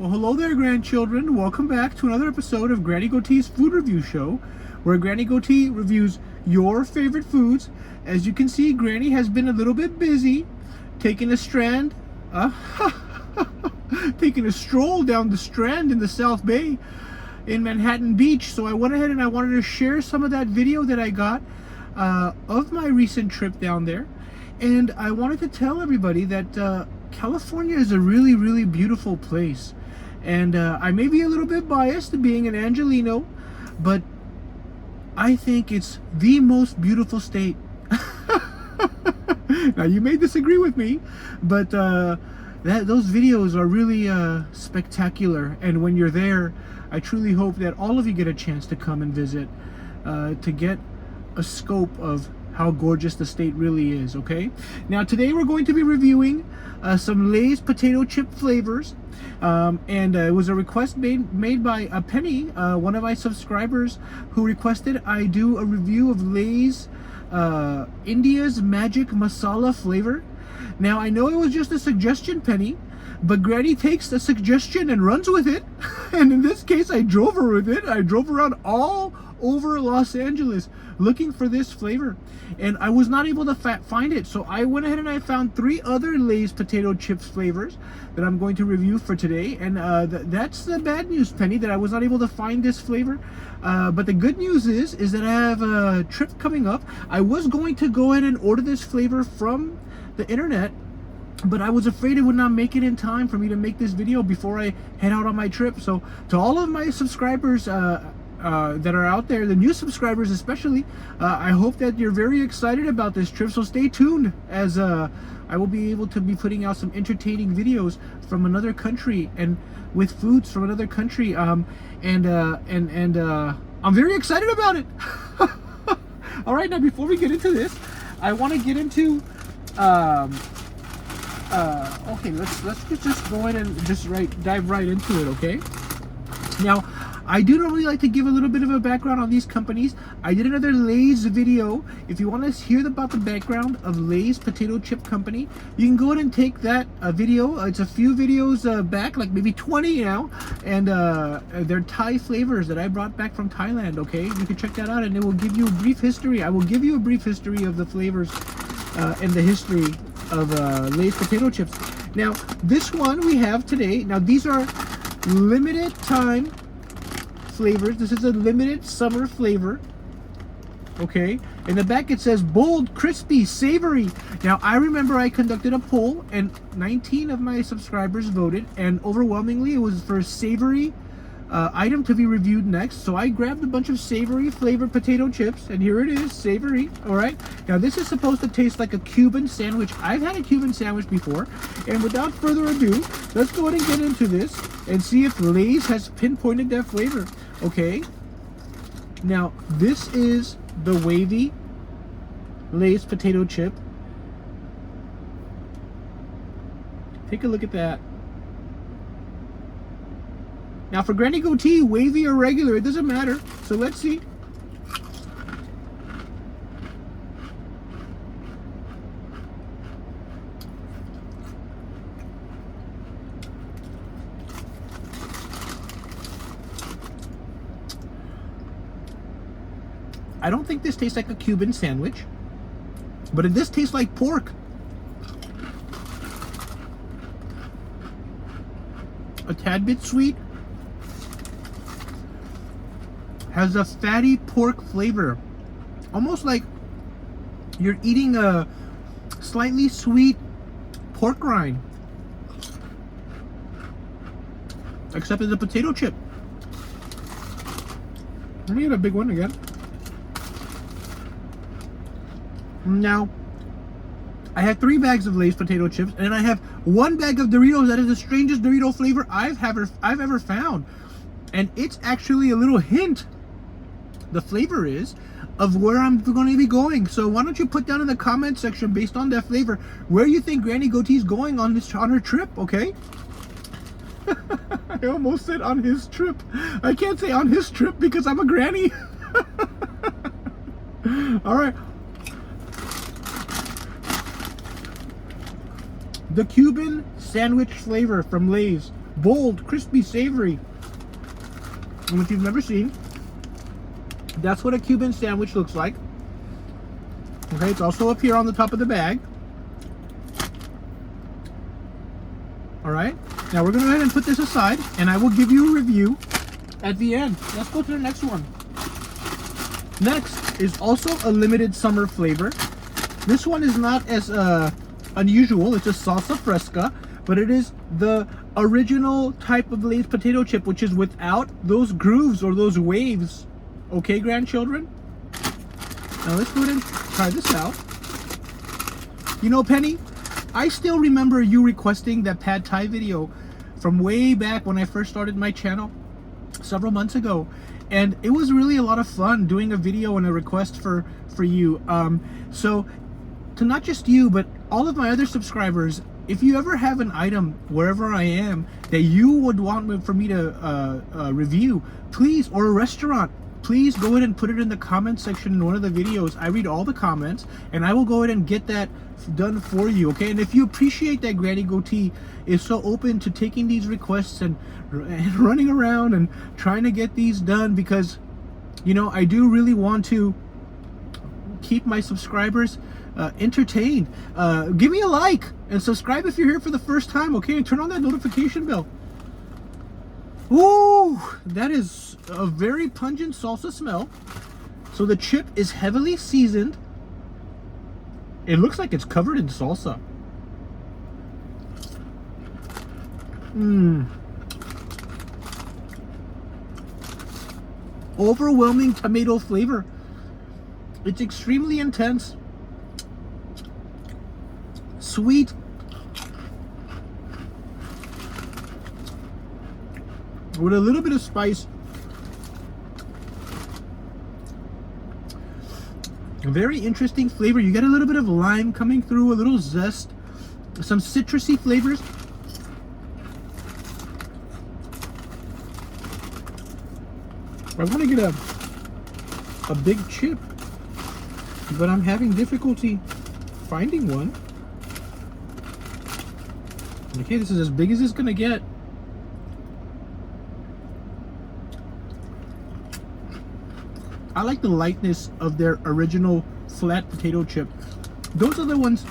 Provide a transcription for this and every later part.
Well, hello there, grandchildren. Welcome back to another episode of Granny Goatee's Food Review Show, where Granny Goatee reviews your favorite foods. As you can see, Granny has been a little bit busy taking a stroll down the Strand in the South Bay in Manhattan Beach. So I went ahead and I wanted to share some of that video that I got of my recent trip down there. And I wanted to tell everybody that California is a really, really beautiful place. And I may be a little bit biased to being an Angelino, but I think it's the most beautiful state. Now, you may disagree with me, but those videos are really spectacular. And when you're there, I truly hope that all of you get a chance to come and visit to get a scope of how gorgeous the state really is, okay? Now, today we're going to be reviewing some Lay's potato chip flavors. And it was a request made by Penny, one of my subscribers, who requested I do a review of Lay's India's Magic Masala flavor. Now, I know it was just a suggestion, Penny, but Granny takes the suggestion and runs with it. And in this case, I drove her with it. I drove around all over Los Angeles looking for this flavor, and I was not able to find it. So I went ahead and I found 3 other Lay's potato chips flavors that I'm going to review for today. And that's the bad news, Penny, that I was not able to find this flavor. But the good news is that I have a trip coming up. I was going to go ahead and order this flavor from the internet, but I was afraid it would not make it in time for me to make this video before I head out on my trip. So to all of my subscribers that are out there, the new subscribers especially, I hope that you're very excited about this trip. So stay tuned, as I will be able to be putting out some entertaining videos from another country and with foods from another country. I'm very excited about it. All right, now before we get into this, I want to get into okay, let's just go ahead and just dive right into it, okay? Now, I do normally like to give a little bit of a background on these companies. I did another Lay's video. If you want to hear about the background of Lay's Potato Chip Company, you can go ahead and take that video. It's a few videos back, like maybe 20 now, and they're Thai flavors that I brought back from Thailand, okay? You can check that out, and it will give you a brief history. I will give you a brief history of the flavors and the history of Lay's potato chips. Now, this one we have today, now these are limited time flavors. This is a limited summer flavor, okay? In the back it says bold, crispy, savory. Now, I remember I conducted a poll and 19 of my subscribers voted, and overwhelmingly it was for a savory item to be reviewed next. So I grabbed a bunch of savory flavored potato chips, and here it is, savory. All right, now this is supposed to taste like a Cuban sandwich. I've had a Cuban sandwich before, and without further ado, let's go ahead and get into this and see if Lay's has pinpointed that flavor. Okay, now this is the Wavy Lay's potato chip. Take a look at that. Now, for Granny Goatee, wavy or regular, it doesn't matter. So let's see. I don't think this tastes like a Cuban sandwich, but it does taste like pork. A tad bit sweet. Has a fatty pork flavor, almost like you're eating a slightly sweet pork rind, except it's a potato chip. Let me get a big one again. Now, I have 3 bags of Lay's potato chips, and I have 1 bag of Doritos. That is the strangest Dorito flavor I've ever found, and it's actually a little hint. The flavor is of where I'm going to be going. So why don't you put down in the comment section, based on that flavor, where you think Granny Goatee's going on her trip, okay? I almost said on his trip. I can't say on his trip because I'm a granny. All right. The Cuban sandwich flavor from Lay's. bold, crispy, savory. And if you've never seen, that's what a Cuban sandwich looks like. Okay, it's also up here on the top of the bag. All right, now we're gonna go ahead and put this aside, and I will give you a review at the end. Let's go to the next one. Next is also a limited summer flavor. This one is not as unusual. It's a salsa fresca, but it is the original type of Lay's potato chip, which is without those grooves or those waves. Okay, grandchildren? Now let's go ahead and try this out. You know, Penny, I still remember you requesting that pad thai video from way back when I first started my channel several months ago, and it was really a lot of fun doing a video and a request for you. So to not just you, but all of my other subscribers, if you ever have an item wherever I am that you would want for me to review, please, or a restaurant, please go ahead and put it in the comment section in one of the videos. I read all the comments, and I will go ahead and get that done for you, okay? And if you appreciate that Granny Goatee is so open to taking these requests and running around and trying to get these done, because, you know, I do really want to keep my subscribers entertained. Give me a like and subscribe if you're here for the first time, okay? And turn on that notification bell. Ooh, that is a very pungent salsa smell. So the chip is heavily seasoned. It looks like it's covered in salsa. Overwhelming tomato flavor. It's extremely intense. Sweet. With a little bit of spice. A very interesting flavor. You get a little bit of lime coming through, a little zest, some citrusy flavors. I want to get a big chip, but I'm having difficulty finding one. Okay, this is as big as it's gonna get. I like the lightness of their original flat potato chip. Those other ones,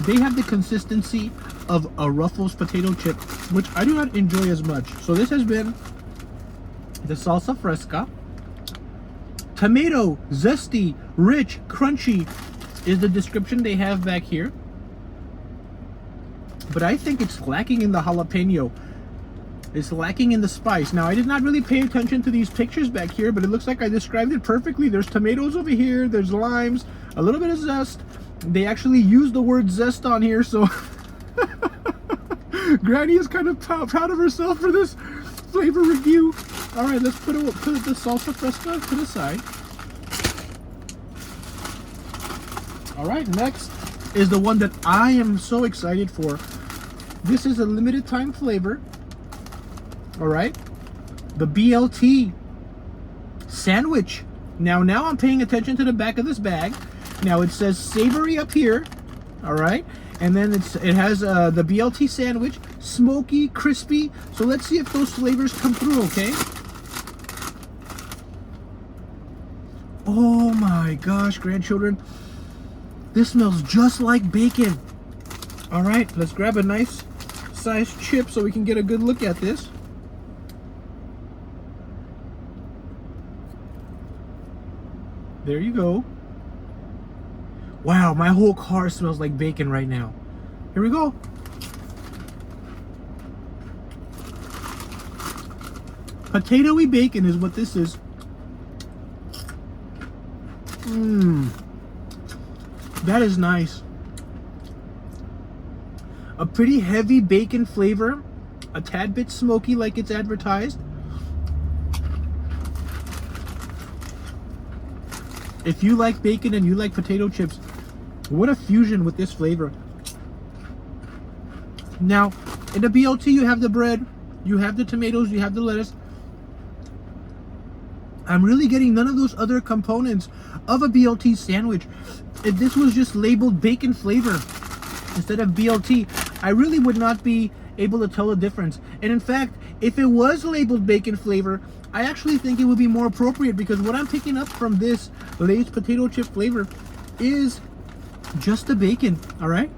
they have the consistency of a Ruffles potato chip, which I do not enjoy as much. So this has been the Salsa Fresca. Tomato, zesty, rich, crunchy is the description they have back here. But I think it's lacking in the jalapeno. It's lacking in the spice. Now, I did not really pay attention to these pictures back here, but it looks like I described it perfectly. There's tomatoes over here, there's limes, a little bit of zest. They actually used the word zest on here, so Granny is kind of proud of herself for this flavor review. All right, let's put the salsa fresca to the side. All right, next is the one that I am so excited for. This is a limited time flavor. All right, the BLT Sandwich. Now I'm paying attention to the back of this bag. Now it says savory up here, all right, and then it has the BLT Sandwich, smoky, crispy. So let's see if those flavors come through, okay? Oh my gosh, grandchildren, this smells just like bacon. All right, let's grab a nice sized chip so we can get a good look at this. There you go. Wow, my whole car smells like bacon right now. Here we go. Potatoey bacon is what this is. That is nice. A pretty heavy bacon flavor. A tad bit smoky like it's advertised. If you like bacon and you like potato chips, what a fusion with this flavor. Now, in the BLT, you have the bread, you have the tomatoes, you have the lettuce. I'm really getting none of those other components of a BLT sandwich. If this was just labeled bacon flavor instead of BLT, I really would not be able to tell the difference. And in fact, if it was labeled bacon flavor, I actually think it would be more appropriate, because what I'm picking up from this Lay's potato chip flavor is just the bacon. All right.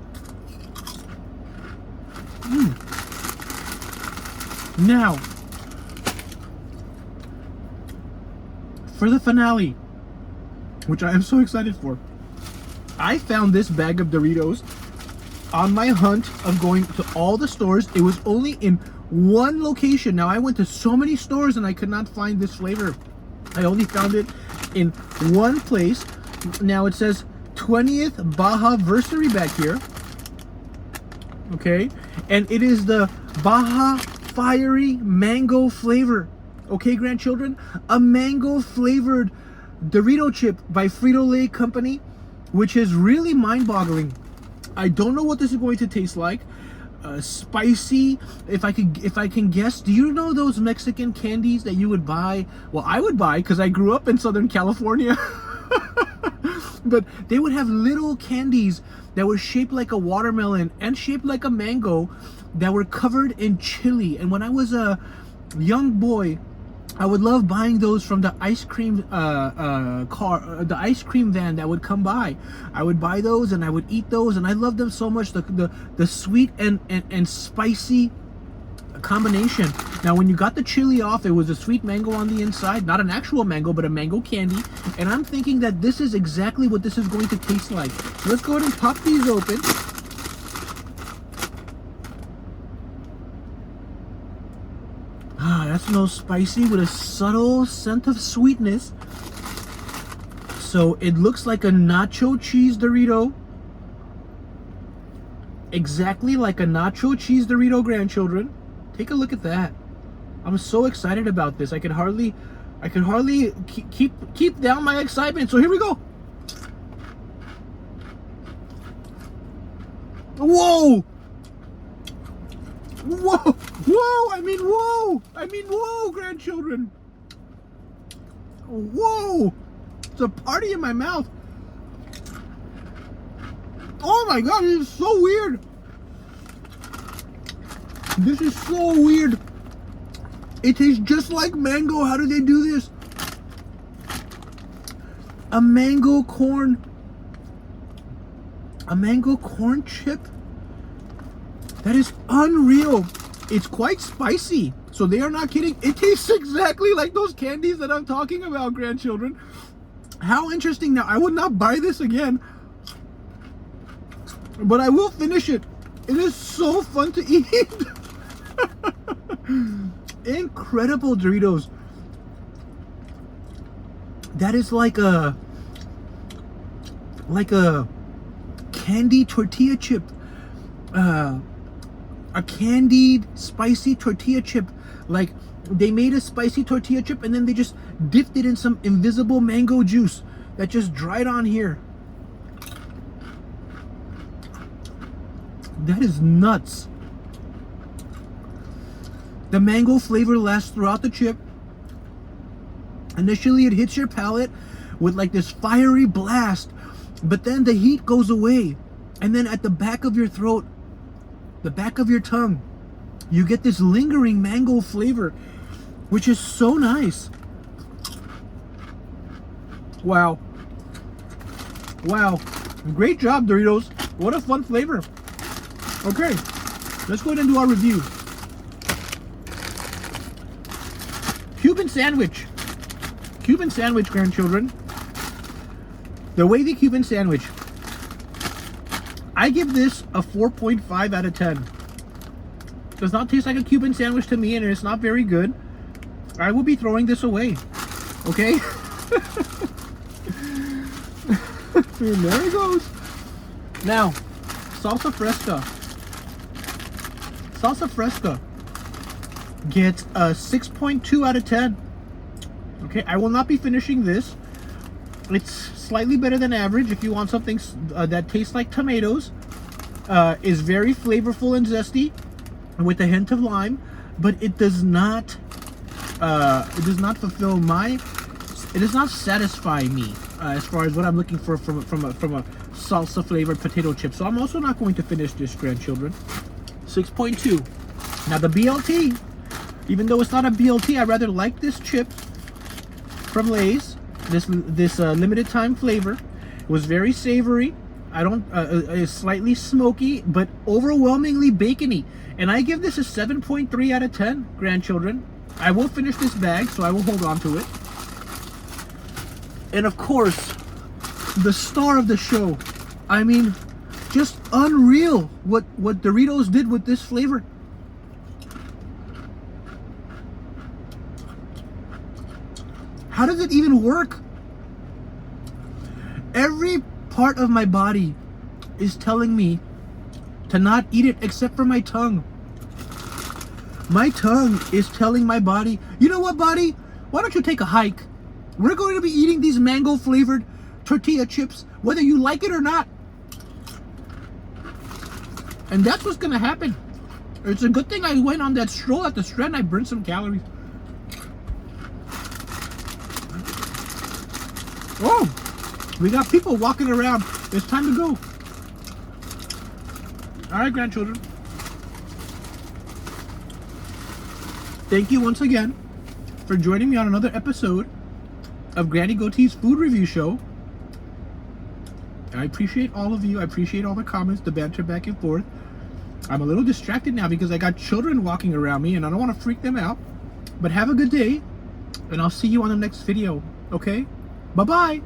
Now, for the finale, which I am so excited for, I found this bag of Doritos on my hunt of going to all the stores. It was only in one location. Now, I went to so many stores and I could not find this flavor. I only found it in one place. Now, it says 20th Baja Versary back here. Okay, and it is the Baja Fiery Mango Flavor. Okay, grandchildren, a mango flavored Dorito chip by Frito-Lay Company, which is really mind-boggling. I don't know what this is going to taste like. Spicy, if I can guess. Do you know those Mexican candies that you would buy? Well, I would buy, because I grew up in Southern California. But they would have little candies that were shaped like a watermelon and shaped like a mango, that were covered in chili. And when I was a young boy, I would love buying those from the ice cream the ice cream van that would come by. I would buy those and I would eat those, and I loved them so much. The sweet and spicy combination. Now, when you got the chili off, it was a sweet mango on the inside, not an actual mango, but a mango candy. And I'm thinking that this is exactly what this is going to taste like. So let's go ahead and pop these open. That smells spicy with a subtle scent of sweetness. So it looks like a nacho cheese Dorito. Exactly like a nacho cheese Dorito, grandchildren. Take a look at that. I'm so excited about this. I could hardly keep down my excitement. So here we go. Whoa! Whoa! Whoa! I mean, whoa, grandchildren! Whoa! It's a party in my mouth. Oh my God! This is so weird. This is so weird. It tastes just like mango. How do they do this? A mango corn chip? That is unreal. It's quite spicy. So they are not kidding. It tastes exactly like those candies that I'm talking about, grandchildren. How interesting. Now, I would not buy this again, but I will finish it. It is so fun to eat. Incredible Doritos. That is like a candy tortilla chip. A candied spicy tortilla chip. Like, they made a spicy tortilla chip and then they just dipped it in some invisible mango juice that just dried on here. That is nuts. The mango flavor lasts throughout the chip. Initially, it hits your palate with like this fiery blast, but then the heat goes away. And then at the back of your throat, the back of your tongue, you get this lingering mango flavor, which is so nice. Wow. Wow. Great job, Doritos. What a fun flavor. Okay, let's go ahead and do our review. Cuban Sandwich. Cuban Sandwich, grandchildren. The Wavy Cuban Sandwich. I give this a 4.5 out of 10. Does not taste like a Cuban sandwich to me, and it's not very good. I will be throwing this away. Okay? There it goes. Now, Salsa Fresca. Salsa Fresca gets a 6.2 out of 10. Okay, I will not be finishing this. It's slightly better than average if you want something that tastes like tomatoes. Is very flavorful and zesty with a hint of lime, but it does not fulfill my, it does not satisfy me as far as what I'm looking for from a salsa flavored potato chip. So I'm also not going to finish this, grandchildren. 6.2. Now the BLT, even though it's not a BLT, I rather like this chip from Lay's. This limited time flavor. It was very savory. I don't. It's slightly smoky, but overwhelmingly bacony. And I give this a 7.3 out of 10, grandchildren. I will finish this bag, so I will hold on to it. And of course, the star of the show. I mean, just unreal what Doritos did with this flavor. How does it even work? Every part of my body is telling me to not eat it except for my tongue. My tongue is telling my body, you know what, body? Why don't you take a hike? We're going to be eating these mango flavored tortilla chips, whether you like it or not. And that's what's gonna happen. It's a good thing I went on that stroll at the Strand. I burned some calories. Oh, we got people walking around. It's time to go. All right, grandchildren. Thank you once again for joining me on another episode of Granny Goatee's food review show. I appreciate all of you. I appreciate all the comments, the banter back and forth. I'm a little distracted now because I got children walking around me and I don't want to freak them out. But have a good day, and I'll see you on the next video, okay? Bye-bye.